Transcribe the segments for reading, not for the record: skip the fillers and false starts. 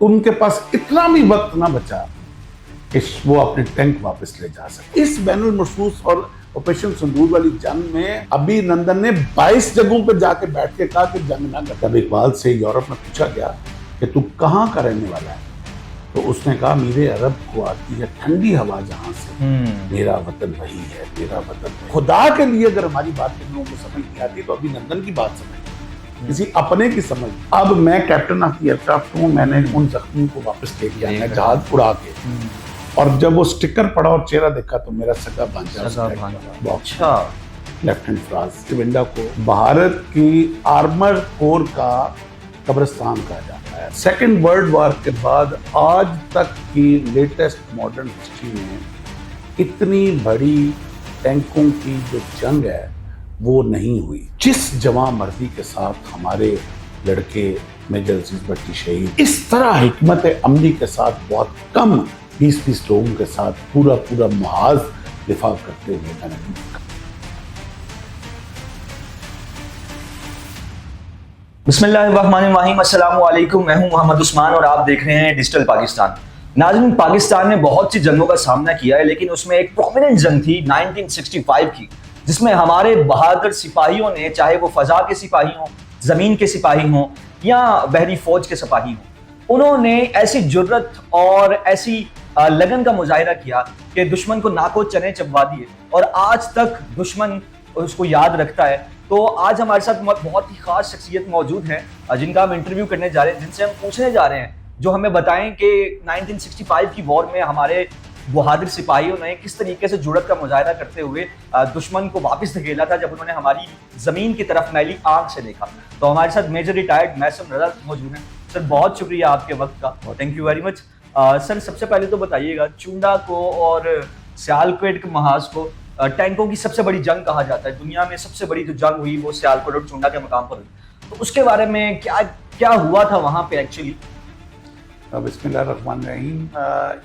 उनके पास इतना भी वक्त ना बचा कि वो अपने टैंक वापस ले जा सके। इस बैनुल मरसूस और ऑपरेशन सिंदूर वाली जंग में अभिनंदन ने 22 जगहों पर जाके बैठ के कहा कि जंग ना कर। तब इकबाल से यूरोप में पूछा गया कि तू कहाँ का रहने वाला है, तो उसने कहा मेरे अरब को आती है ठंडी हवा जहां से, मेरा वतन वही है, मेरा वतन। खुदा के लिए अगर हमारी बात के लोगों को समझ नहीं आती तो अभिनंदन की बात समझ, किसी अपने की समझ। अब मैं कैप्टन ऑफ द एयरक्राफ्ट हूँ, मैंने उन जख्मियों को वापस लेके आना है जहाज उड़ा के। और जब वो स्टिकर पड़ा और चेहरा देखा तो मेरा सगा भांजा अच्छा लेफ्टिनेंट फ्रांस चुविंडा को भारत की आर्मर कोर का कब्रिस्तान कहा जाता है। सेकेंड वर्ल्ड वॉर के बाद आज तक की लेटेस्ट मॉडर्न हिस्ट्री में इतनी बड़ी टैंकों की जो जंग है वो नहीं हुई। जिस जवां मर्दी के साथ हमारे लड़के मेजर अजीज भट्टी शहीद, इस तरह हिकमत अमली के साथ बहुत कम 20-20 लोगों के साथ पूरा मुहाज दिफा करते हुए मैंने देखा। बिस्मिल्लाहिर्रहमानिर्रहीम, अस्सलाम वालेकुम। मैं हूं मोहम्मद उस्मान और आप देख रहे हैं डिजिटल पाकिस्तान। नाज़रीन, पाकिस्तान ने बहुत सी जंगों का सामना किया है, लेकिन उसमें एक प्रोमिनेंट जंग थी 1965 की, जिसमें हमारे बहादुर सिपाहियों ने, चाहे वो फजा के सिपाही हों, जमीन के सिपाही हों या बहरी फौज के सिपाही हों, उन्होंने ऐसी जुर्रत और ऐसी लगन का मुजाहिरा किया कि दुश्मन को नाको चने चबवा दिए और आज तक दुश्मन उसको याद रखता है। तो आज हमारे साथ बहुत ही खास शख्सियत मौजूद हैं जिनका हम इंटरव्यू करने जा रहे हैं, जिनसे हम पूछने जा रहे हैं जो हमें बताएं कि 1965 की वॉर में हमारे बहादुर सिपाहियों ने किस तरीके से जुड़त का मुजाहिरा करते हुए दुश्मन को वापस धकेला था जब उन्होंने हमारी जमीन की तरफ मैली आंख से देखा। तो हमारे साथ मेजर रिटायर्ड मैसम रजा मौजूद हैं। सर, बहुत शुक्रिया आपके वक्त का, thank you very much. Sir, सबसे पहले तो बताइएगा, चुंडा को और सियालकोट के महाज को टैंकों की सबसे बड़ी जंग कहा जाता है। दुनिया में सबसे बड़ी जो जंग हुई वो सियालकोट और चुंडा के मकाम पर हुई। तो उसके बारे में क्या हुआ था वहां पे एक्चुअली? बिस्मिल्लाहिर्रहमानिर्रहीम,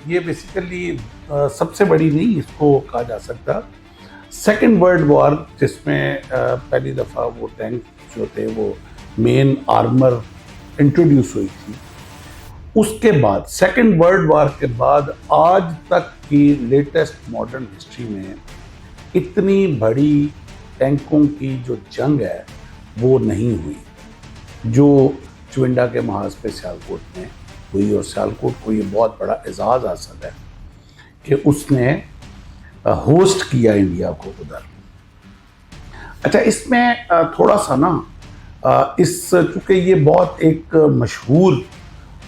ये बेसिकली सबसे बड़ी नहीं इसको कहा जा सकता। सेकेंड वर्ल्ड वॉर, जिसमें पहली दफ़ा वो टैंक जो थे वो मेन आर्मर इंट्रोड्यूस हुई थी, उसके बाद सेकेंड वर्ल्ड वॉर के बाद आज तक की लेटेस्ट मॉडर्न हिस्ट्री में इतनी बड़ी टैंकों की जो जंग है वो नहीं हुई जो चुविंडा के महाज पे सियालकोट में हुई। और सियालकोट को ये बहुत बड़ा एजाज़ हासिल है कि उसने होस्ट किया इंडिया को उधर। अच्छा, इसमें थोड़ा सा ना चूँकि ये बहुत एक मशहूर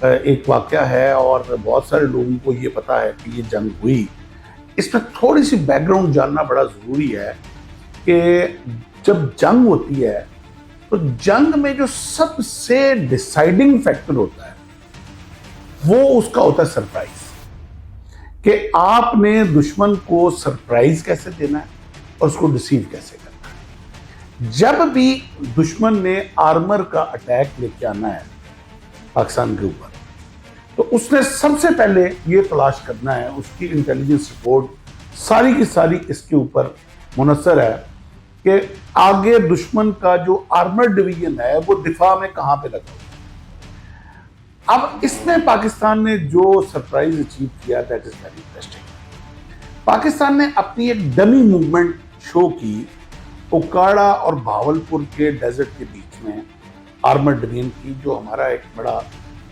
एक वाक़या है और बहुत सारे लोगों को ये पता है कि ये जंग हुई, इसमें थोड़ी सी बैकग्राउंड जानना बड़ा ज़रूरी है कि जब जंग होती है तो जंग में जो सबसे डिसाइडिंग फैक्टर होता है वो उसका होता है सरप्राइज, कि आपने दुश्मन को सरप्राइज कैसे देना है और उसको डिसीव कैसे करना है। जब भी दुश्मन ने आर्मर का अटैक लेके आना है पाकिस्तान के ऊपर, तो उसने सबसे पहले ये तलाश करना है, उसकी इंटेलिजेंस रिपोर्ट सारी की सारी इसके ऊपर मुनसर है कि आगे दुश्मन का जो आर्मर डिवीजन है वो दिफा में कहां पे लगा हुआ। अब इसमें पाकिस्तान ने जो सरप्राइज अचीव किया, that is very interesting. Pakistan ने अपनी एक डमी मूवमेंट शो की उकाड़ा और भावलपुर के डेजर्ट के बीच में आर्मर डिवीजन की, जो हमारा एक बड़ा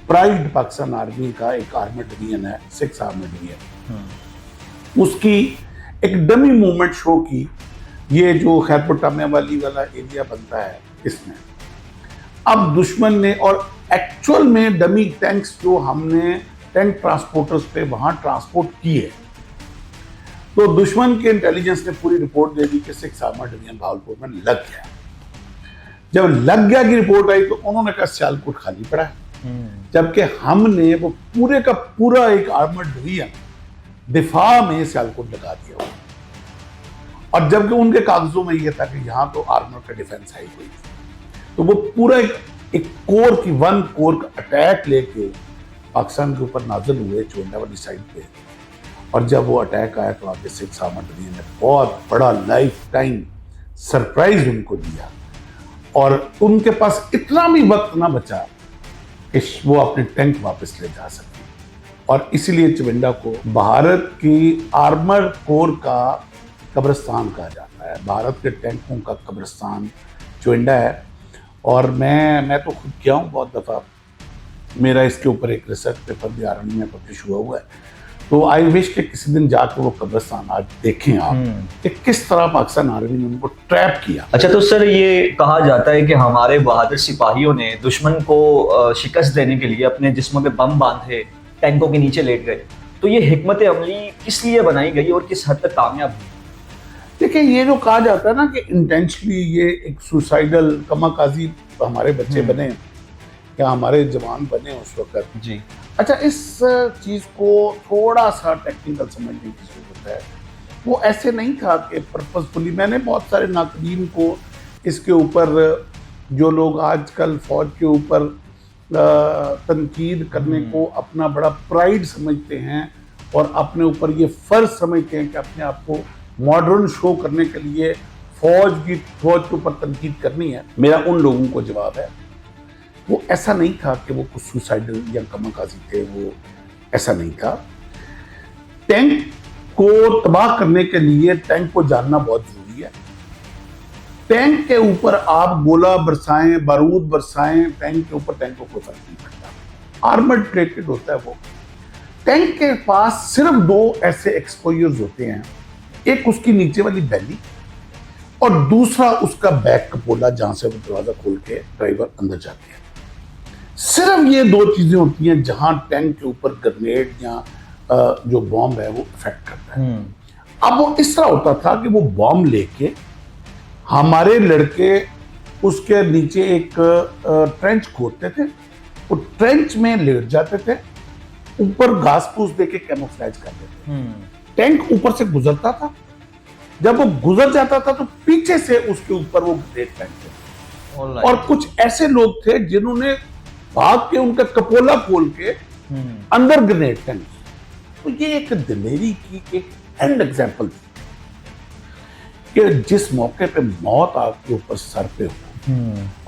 प्राइड पाकिस्तान आर्मी का एक आर्मर डिवीजन है, 6 आर्मर डिवीजन, उसकी एक डमी मूवमेंट शो की। ये जो खैरपुर टामिया वाली वाला एरिया बनता है इसमें अब दुश्मन ने, और एक्चुअल में डमी टैंक्स जो हमने टैंक ट्रांसपोर्टर्स पे वहां ट्रांसपोर्ट किए, तो दुश्मन के इंटेलिजेंस ने पूरी रिपोर्ट दे दी कि 6 आर्मर डिवीजन भावलपुर में लग गया। जब लग गया की रिपोर्ट आई तो उन्होंने कहा सियालकोट खाली पड़ा है, जबकि हमने वो पूरे का पूरा एक आर्मर डिवीजन दिफा में सियालकोट लगा दिया। और जबकि उनके कागजों में यह था कि यहां तो आर्मर का डिफेंस है ही कोई, तो वो पूरा एक कोर की 1 कोर का अटैक लेके पाकिस्तान के ऊपर नाजिल हुए चुविंडा वाली साइड पे। और जब वो अटैक आया तो आगे 6 आर्मर डिवीजन ने बहुत बड़ा लाइफ टाइम सरप्राइज उनको दिया और उनके पास इतना भी वक्त ना बचा कि वो अपने टैंक वापस ले जा सकें। और इसीलिए चुविंडा को भारत की आर्मर कोर का कब्रिस्तान कहा जाता है। भारत के टैंकों का कब्रिस्तान चुविंडा है। और मैं तो खुद गया हूँ बहुत दफ़ा, मेरा इसके ऊपर एक रिसर्च पेपर भी आर्मी में पब्लिश हुआ है। तो आई विश कि किसी दिन जाकर वो कब्रिस्तान आज देखें आप कि किस तरह पाकिस्तान आर्मी ने उनको ट्रैप किया। अच्छा, तो सर ये कहा जाता है कि हमारे बहादुर सिपाहियों ने दुश्मन को शिकस्त देने के लिए अपने जिस्मों पे बम बांधे, टैंकों के नीचे लेट गए। तो ये हिकमत अमली किस लिए बनाई गई और किस हद तक कामयाब हुई? देखिए, ये जो कहा जाता है ना कि इंटेंशनली ये एक सुसाइडल कमाकाजी हमारे बच्चे बने या हमारे जवान बने उस वक्त जी। अच्छा, इस चीज़ को थोड़ा सा टेक्निकल समझने की जरूरत है। वो ऐसे नहीं था कि पर्पसफुली, मैंने बहुत सारे नाकदीन को इसके ऊपर, जो लोग आजकल फौज के ऊपर तनकीद करने को अपना बड़ा प्राइड समझते हैं और अपने ऊपर ये फ़र्ज समझते हैं कि अपने आप को मॉडर्न शो करने के लिए फौज के ऊपर तनकीद करनी है, मेरा उन लोगों को जवाब है वो ऐसा नहीं था कि वो कुछ सुसाइडल या कमाकाजी थे। वो ऐसा नहीं था। टैंक को तबाह करने के लिए टैंक को जानना बहुत जरूरी है। टैंक के ऊपर आप गोला बरसाएं, बारूद बरसाएं, टैंक के ऊपर टैंक को कोई फर्क नहीं पड़ता। आर्मर्ड प्लेटेड होता है वो। टैंक के पास सिर्फ दो ऐसे एक्सपोजर्स होते हैं, एक उसकी नीचे वाली बैली और दूसरा उसका बैक कपोला, जहां से वो दरवाजा खोल के ड्राइवर अंदर जाते हैं। सिर्फ ये दो चीजें होती हैं जहां टैंक के ऊपर ग्रेनेड या जो बॉम्ब है वो इफेक्ट करता है। अब वो इस तरह होता था कि वो बॉम्ब लेके हमारे लड़के उसके नीचे एक ट्रेंच खोदते थे, वो ट्रेंच में लेट जाते थे, ऊपर घास फूस देके कैमोफ्लेज कर देते थे। टैंक ऊपर से गुजरता था, जब वो गुजर जाता था तो पीछे से उसके ऊपर वो ग्रेनेड फेंकते थे। और कुछ ऐसे लोग थे जिन्होंने भाग के उनका कपोला खोल के अंदर ग्रेनेड फेंक। तो ये एक दिलेरी की एक एंड एग्जांपल थी कि जिस मौके पे मौत आपके ऊपर सर पे हो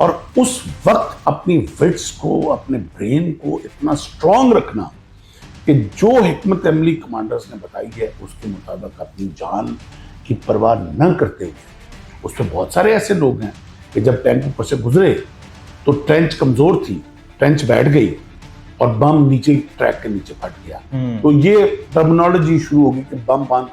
और उस वक्त अपनी विट्स को, अपने ब्रेन को इतना स्ट्रांग रखना कि जो हिकमत अमली कमांडर्स ने बताई है उसके मुताबिक अपनी जान की परवाह न करते हुए, उसमें बहुत सारे ऐसे लोग हैं कि जब टैंक ऊपर से गुजरे तो ट्रेंच कमजोर थी, ट्रेंच बैठ गई और बम नीचे ट्रैक के नीचे फट गया। तो ये टर्मिनोलॉजी शुरू होगी कि बम बांध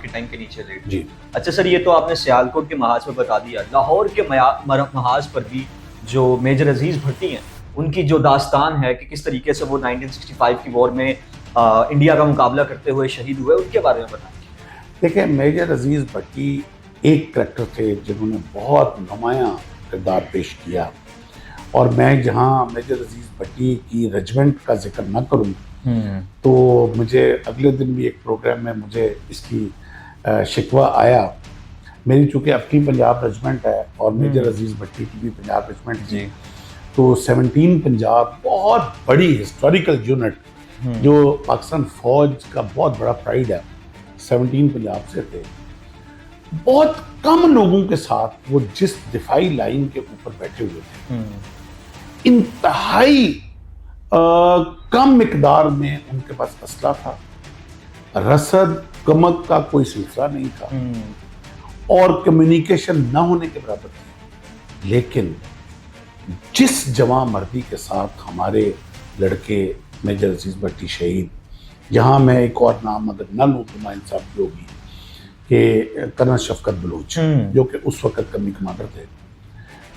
के टैंक के नीचे लेट। जी। अच्छा सर, ये तो आपने सियालकोट के महाज पर बता दिया। लाहौर के महाज पर भी जो मेजर अजीज भट्टी हैं, उनकी जो दास्तान है कि किस तरीके से वो 1965 की वॉर में इंडिया का मुकाबला करते हुए शहीद हुए, उनके बारे में बताएं। देखिए, मेजर अजीज भट्टी एक करैक्टर थे जिन्होंने बहुत नुमायां किरदार पेश किया। और मैं जहाँ मेजर अजीज भट्टी की रेजिमेंट का जिक्र ना करूँ तो मुझे अगले दिन भी एक प्रोग्राम में मुझे इसकी शिकवा आया। मेरी चूँकि अपनी पंजाब रेजिमेंट है और मेजर अजीज भट्टी की भी पंजाब रेजिमेंट थी, तो 17 पंजाब बहुत बड़ी हिस्टोरिकल यूनिट जो पाकिस्तान फौज का बहुत बड़ा प्राइड है, 17 पंजाब से थे। बहुत कम लोगों के साथ वो जिस दिफाई लाइन के ऊपर बैठे हुए थे, इंतहाई कम मिकदार में उनके पास असला था, रसद कमक का कोई सिलसिला नहीं था और कम्युनिकेशन न होने के बराबर थी। लेकिन जिस जवां मर्दी के साथ हमारे लड़के मेजर अजीज भट्टी शहीद, यहाँ मैं एक और नाम अगर न लूँ तो नाइंसाफ की होगी कि कर्नल शफकत बलूच, जो कि उस वक्त कमी कमांडर थे।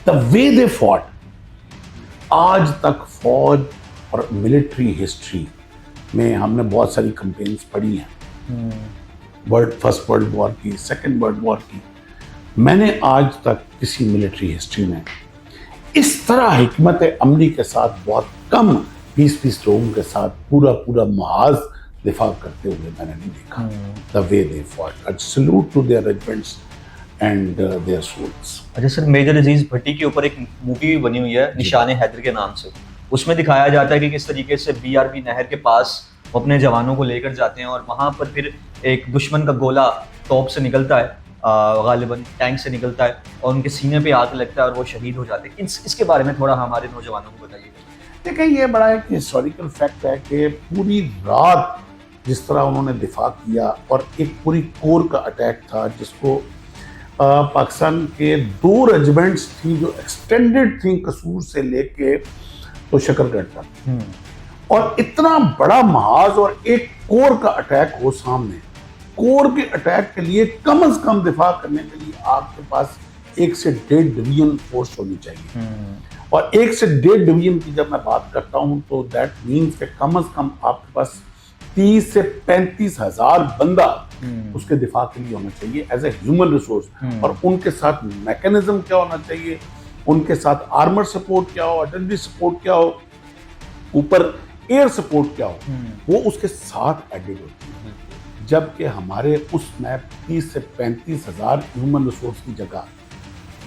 द वे दे फॉट, आज तक फौज और मिलिट्री हिस्ट्री में हमने बहुत सारी कैंपेन्स पढ़ी हैं, फर्स्ट वर्ल्ड वॉर की, सेकेंड वर्ल्ड वॉर की। मैंने आज तक किसी मिलिट्री हिस्ट्री में इस तरह हिकमत अमली के साथ बहुत कम 20-20 लोगों के साथ पूरा महाज दिफा करते हुए मैंने नहीं देखा। The way they fought, a salute to their regiments and their souls. अच्छा सर, मेजर अजीज भट्टी के ऊपर एक मूवी बनी हुई है निशाने हैदर के नाम से। उसमें दिखाया जाता है कि किस तरीके से BRB नहर के पास वो अपने जवानों को लेकर जाते हैं और वहाँ पर फिर एक दुश्मन का गोला तोप से निकलता है, गालिबन टैंक से निकलता है और उनके सीने पे आग लगता है और वो शहीद हो जाते हैं। इसके बारे में थोड़ा हमारे नौजवानों को बताइए। देखें, ये बड़ा एक हिस्टोरिकल फैक्ट है कि पूरी रात जिस तरह उन्होंने दिफा किया और एक पूरी कोर का अटैक था, जिसको पाकिस्तान के 2 रेजिमेंट्स थी जो एक्सटेंडेड थी कसूर से लेके तो शकरगढ़ तक, और इतना बड़ा महाज और एक कोर का अटैक हो सामने, कोर के अटैक के लिए कम से कम दिफा करने के लिए आपके पास 1 से 1.5 डिवीजन फोर्स होनी चाहिए। और 1 से 1.5 डिवीजन की जब मैं बात करता हूं तो दैट मीन्स कि कम से कम आपके पास 30 से 35 हजार बंदा उसके दिफा के लिए होना चाहिए एज ए ह्यूमन रिसोर्स। और उनके साथ मैकेनिज्म क्या होना चाहिए, उनके साथ आर्मर सपोर्ट क्या हो, आर्टिलरी सपोर्ट क्या हो, ऊपर एयर सपोर्ट क्या हो, वो उसके साथ एडेड होती है। जबकि हमारे उसमें 30 से 35 हजार ह्यूमन रिसोर्स की जगह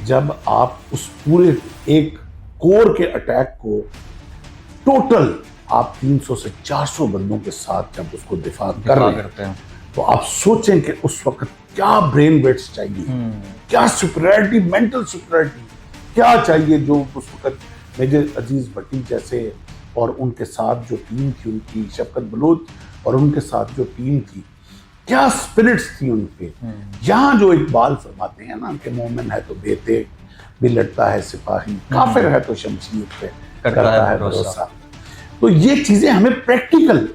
जब आप उस पूरे एक कोर के अटैक को टोटल आप 300 से 400 बंदों के साथ जब उसको दिफा कर रहे हैं, तो आप सोचें कि उस वक्त क्या ब्रेन वेट्स चाहिए, क्या सुपरियरिटी, मेंटल सुपरियरिटी क्या चाहिए, जो उस वक्त मेजर अजीज भट्टी जैसे और उनके साथ जो टीम थी उनकी, शफकत बलोच और उनके साथ जो टीम थी, क्या स्पिरिट्स थी उनके। यहाँ जो इकबाल फरमाते हैं ना कि मोमिन है तो बेते भी लड़ता है सिपाही, काफिर है तो शमशीर पे करता है भरोसा। तो ये चीजें हमें प्रैक्टिकल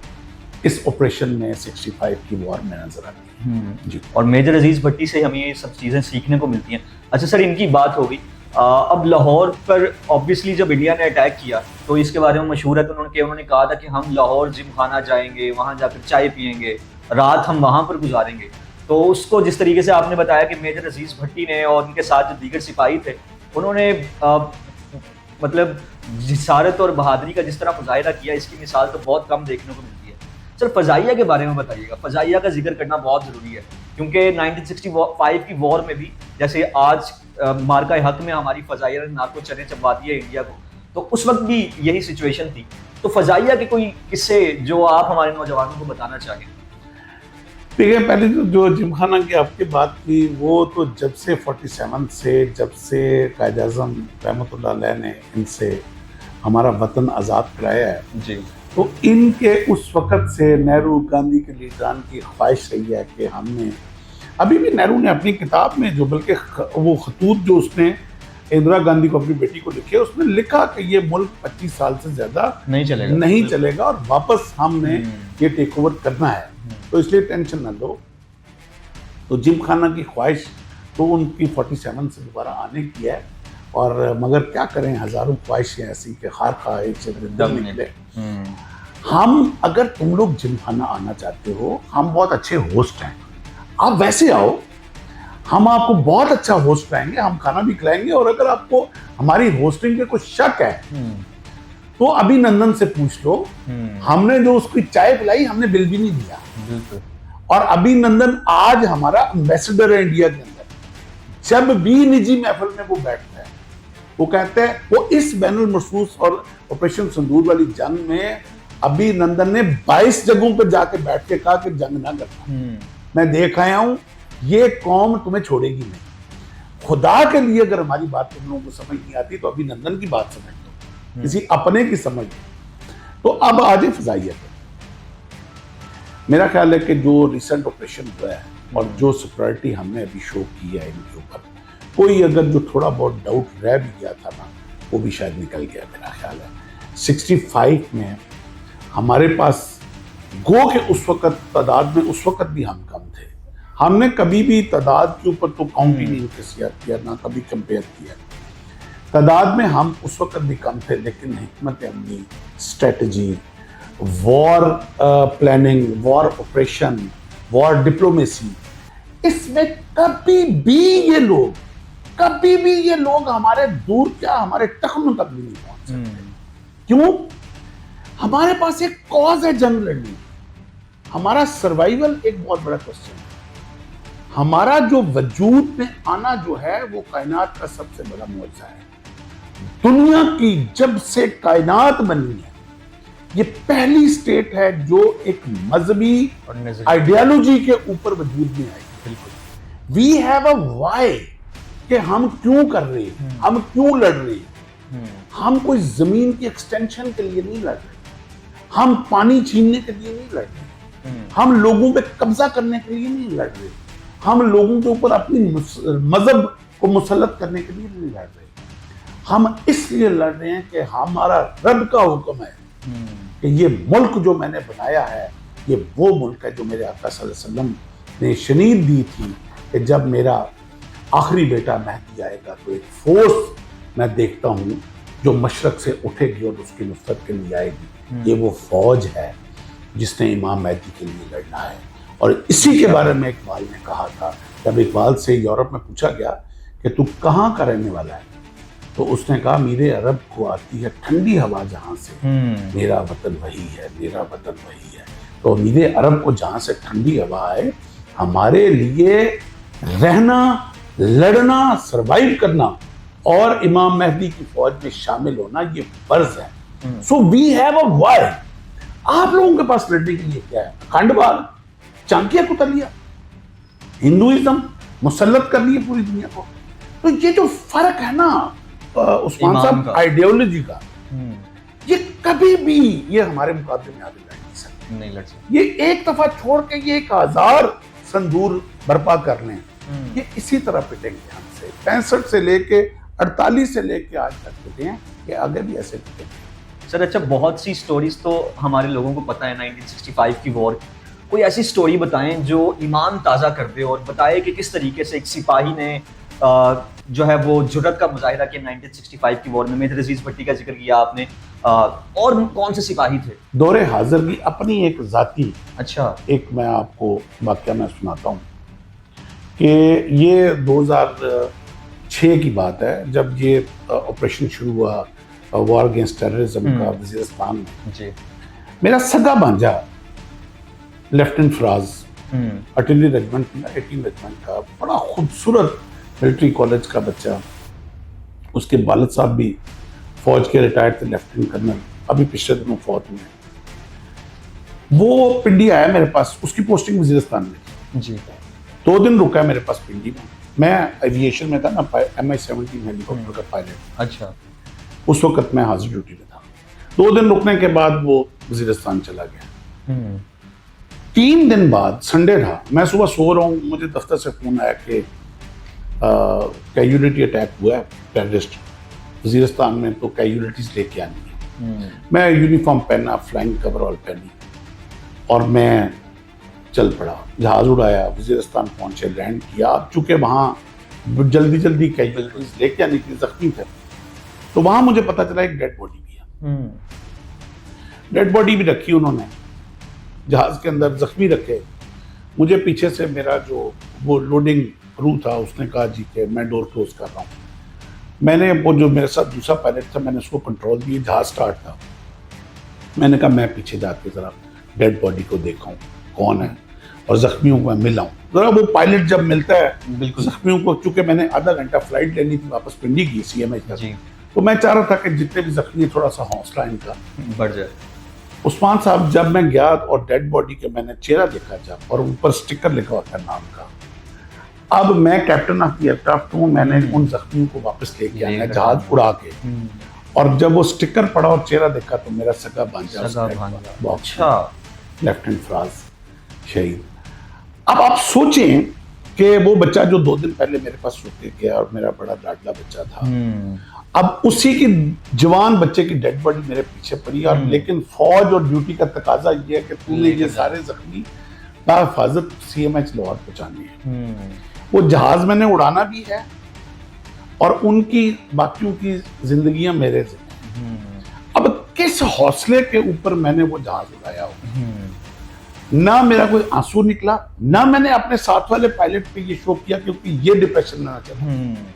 इस ऑपरेशन में 65 की वॉर में नजर आती है जी। और मेजर अजीज भट्टी से हमें ये सब चीजें सीखने को मिलती हैं। अच्छा सर, इनकी बात हो गई, अब लाहौर पर ऑब्वियसली जब इंडिया ने अटैक किया तो इसके बारे में मशहूर है, तो उन्होंने कहा था कि हम लाहौर जिम खाना जाएंगे, वहां जाकर चाय पियेंगे, रात हम वहां पर गुजारेंगे। तो उसको जिस तरीके से आपने बताया कि मेजर अजीज भट्टी ने और उनके साथ जो दीगर सिपाही थे उन्होंने मतलब जिसारत और बहादुरी का जिस तरह मुजाहिरा किया, इसकी मिसाल तो बहुत कम देखने को मिलती है। सर, फजाइया के बारे में बताइएगा। फजाइया का जिक्र करना बहुत ज़रूरी है क्योंकि 1965 की वॉर में भी जैसे आज मार्का हक में हमारी फजाइया ने नाको चने चबा दिए इंडिया को, तो उस वक्त भी यही सिचुएशन थी। तो फजाइया के कोई किस्से जो आप हमारे नौजवानों को बताना चाहें? देखिए, पहले तो जो जिमखाना की आपकी बात की, वो तो जब से 47 से जब से कायद आज़म रहमतुल्लाह अलैह ने इनसे हमारा वतन आज़ाद कराया है जी, तो इनके उस वक़्त से नेहरू गांधी के लीडरान की ख्वाहिश रही है कि हमने, अभी भी नेहरू ने अपनी किताब में जो बल्कि वो खतूत जो उसने इंदिरा गांधी को अपनी बेटी को लिखे, उसमें लिखा कि ये मुल्क 25 साल से ज़्यादा नहीं चलेगा और वापस हमने ये टेक ओवर करना है, तो इसलिए टेंशन न लो। तो जिमखाना की ख्वाहिश तो उनकी 47 से दोबारा आने की है, और मगर क्या करें, हजारों ख्वाहिशें ऐसी कि खार खा एक से दम निकले। हम, अगर तुम लोग जिमखाना आना चाहते हो, हम बहुत अच्छे होस्ट हैं, आप वैसे आओ, हम आपको बहुत अच्छा होस्ट कराएंगे, हम खाना भी खिलाएंगे, और अगर आपको हमारी होस्टिंग पे कुछ शक है तो अभिनंदन से पूछ लो। हमने जो उसकी चाय पिलाई, हमने बिल भी नहीं दिया। और अभिनंदन आज हमारा एम्बेसडर है इंडिया के अंदर। जब भी निजी महफिल में वो बैठता है, वो कहते हैं, वो इस बैनुल मखसूस और ऑपरेशन संदूर वाली जंग में अभिनंदन ने 22 जगहों पर जाके बैठ के कहा कि जंग ना करना, मैं देख आया हूं, ये कौम तुम्हें छोड़ेगी नहीं। खुदा के लिए अगर हमारी बात तुम लोगों को समझ नहीं आती तो अभिनंदन की बात समझ लो, किसी अपने की समझ लो। तो अब आज फजाइया पे मेरा ख्याल है कि जो रिसेंट ऑपरेशन हुआ है और जो सिक्योरिटी हमने अभी शो की है इनके ऊपर, कोई अगर जो थोड़ा बहुत डाउट रह भी गया था ना, वो भी शायद निकल गया मेरा ख्याल है। 65 में हमारे पास गो के उस वक्त तादाद में उस वक्त भी हम कम थे। हमने कभी भी तादाद के ऊपर तो काउंट ही नहीं किया, ना कभी कंपेयर किया। तादाद में हम उस वक्त भी कम थे, लेकिन हिकमत अमली, strategy, war planning, war operation, war diplomacy, इसमें कभी भी ये लोग हमारे दूर क्या, हमारे टखनों तक भी नहीं पहुंच सकते। क्यों? हमारे पास एक कॉज है जंग लड़ने, हमारा सर्वाइवल एक बहुत बड़ा क्वेश्चन है। हमारा जो वजूद में आना जो है वो कायनात का सबसे बड़ा मौजज़ा है। दुनिया की जब से कायनात बनी है, ये पहली स्टेट है जो एक मजहबी आइडियोलॉजी के ऊपर वजूद में आई। बिल्कुल, वी हैव अ व्हाई कि हम क्यों कर रहे हैं, हम क्यों लड़ रहे हैं। हम कोई जमीन की एक्सटेंशन के लिए नहीं लड़ रहे, हम पानी छीनने के लिए नहीं लड़ रहे, हम लोगों पे कब्जा करने के लिए नहीं लड़ रहे, हम लोगों के ऊपर अपनी मजहब को मुसल्लत करने के लिए नहीं लड़ रहे। हम इसलिए लड़ रहे हैं कि हमारा रब का हुक्म है कि ये मुल्क जो मैंने बनाया है, ये वो मुल्क है जो मेरे आका सल्लल्लाहु अलैहि वसल्लम ने शनीद दी थी कि जब मेरा आखिरी बेटा महदी आएगा तो एक फोर्स मैं देखता हूँ जो मशरक से उठेगी और उसकी नुसरत के लिए आएगी। ये वो फौज है जिसने इमाम महदी के लिए लड़ना है। और इसी के बारे में इकबाल ने कहा था, जब इकबाल से यूरोप में पूछा गया कि तू कहाँ का रहने वाला है, तो उसने कहा मेरे अरब को आती है ठंडी हवा जहाँ से, मेरा वतन वही है, मेरा वतन वही है। तो मेरे अरब को जहाँ से ठंडी हवा आए, हमारे लिए रहना, लड़ना, सरवाइव करना और इमाम महदी की फौज में शामिल होना ये फर्ज है। सो वी हैव अ वार। आप लोगों के पास लड़ने के लिए क्या है? खंडवार, चांकिया को कर लिया, हिंदुइज्म मुसल्लत कर लिए पूरी दुनिया को। तो ये जो फर्क है ना उस्मान साहब आइडियोलॉजी का, ये कभी भी ये हमारे मुकाबले में आगे नहीं लड़ सकते। ये एक दफा छोड़ के ये 1000 संदूर बर्पा कर लें, ये इसी तरह पिटेंगे हमसे। 65 से लेके 48 से लेके आज तक पिटे हैं, कि आगे भी ऐसे पिटेंगे। सर अच्छा, बहुत सी स्टोरीज तो हमारे लोगों को पता है 1965 की वॉर। कोई ऐसी स्टोरी बताएं जो ईमान ताज़ा कर दे और बताए कि किस तरीके से एक सिपाही ने जो है वो जुर्रत का मुजाहिरा किया 1965 की वॉर में। मेजर अजीज भट्टी का जिक्र किया आपने, और कौन से सिपाही थे? दौरे हाजिर की अपनी एक जाती, अच्छा, एक मैं आपको वाकया मैं सुनाता हूँ कि ये 2006 की बात है, जब ये ऑपरेशन शुरू हुआ वॉर अगेंस्ट टेररिज्म का वजीरिस्तान में। जी। मेरा सगा भांजा lieutenant Faraz artillery regiment 18 regiment का, बड़ा खूबसूरत मिलिट्री कॉलेज का बच्चा, उसके वालिद साहब भी फौज के रिटायर्ड थे, लेफ्टिनेंट कर्नल, अभी पिछले दिनों फौत हुए। वो पिंडी आया मेरे पास, उसकी पोस्टिंग वजीरिस्तान में जी। 2 दिन रुका मेरे पास पिंडी में। मैं एविएशन में था ना, MI-17 हेलीकॉप्टर का पायलट। अच्छा। उस वक्त मैं हाजिर ड्यूटी में था। 2 दिन रुकने के बाद वो वजीरिस्तान चला गया। 3 दिन बाद संडे था, मैं सुबह सो रहा हूँ, मुझे दफ्तर से फोन आया कि कैजुअलिटी अटैक हुआ है टेररिस्ट वजीरिस्तान में, तो कैजुअलिटीज लेके आनी है। मैं यूनिफॉर्म पहना, फ्लाइंग कवरऑल पहनी और मैं चल पड़ा। जहाज उड़ाया, वजीरिस्तान पहुंचे, लैंड किया। चूंकि वहाँ जल्दी कैजुअलिटीज लेके आने के जख्मी थे, तो वहाँ मुझे पता चला एक डेड बॉडी भी है। डेड बॉडी भी रखी उन्होंने जहाज के अंदर, जख्मी रखे। मुझे पीछे से मेरा जो वो लोडिंग क्रू था, उसने कहा जी कि मैं डोर क्लोज कर रहा हूँ। मैंने वो जो मेरे साथ दूसरा पायलट था, मैंने उसको कंट्रोल दिए, जहाज स्टार्ट था। मैंने कहा मैं पीछे जाके जरा डेड बॉडी को देखा हूँ कौन है और जख्मियों को मैं मिला हूँ। जरा वो पायलट जब मिलता है बिल्कुल जख्मियों को, चूंकि मैंने आधा घंटा फ्लाइट लेनी थी वापस पिंडी की CMH तक, तो मैं चाह रहा था कि जितने भी जख्मी थोड़ा सा हौसला इनका बढ़ जाए। उस्मान साहब, जब मैं गया और डेड बॉडी के मैंने चेहरा देखा जब, और ऊपर स्टिकर लिखा हुआ था नाम का, अब मैं कैप्टन ऑफ द एयरक्राफ्ट हूँ, मैंने उन जख्मियों को वापस लेके आना है जहाज उड़ा के। और जब वो स्टिकर पड़ा और चेहरा देखा तो मेरा सगा भांजा, अच्छा, लेफ्टिनेंट फराज शहीद। अब आप सोचें कि वो बच्चा जो 2 दिन पहले मेरे पास रुक के गया और मेरा बड़ा लाडला बच्चा था, अब उसी की जवान बच्चे की डेड बॉडी मेरे पीछे पड़ी। और लेकिन फौज और ड्यूटी का तकाजा ये है कि तूने ये सारे जख्मी बाहिफाजत CMH लाहौर पहुंचाने हैं। वो जहाज मैंने उड़ाना भी है और उनकी बाकियों की जिंदगियां मेरे जिम्मे। अब किस हौसले के ऊपर मैंने वो जहाज उड़ाया हो, ना मेरा कोई आंसू निकला, ना मैंने अपने साथ वाले पायलट पे ये शो किया क्योंकि ये डिप्रेशन ना चला।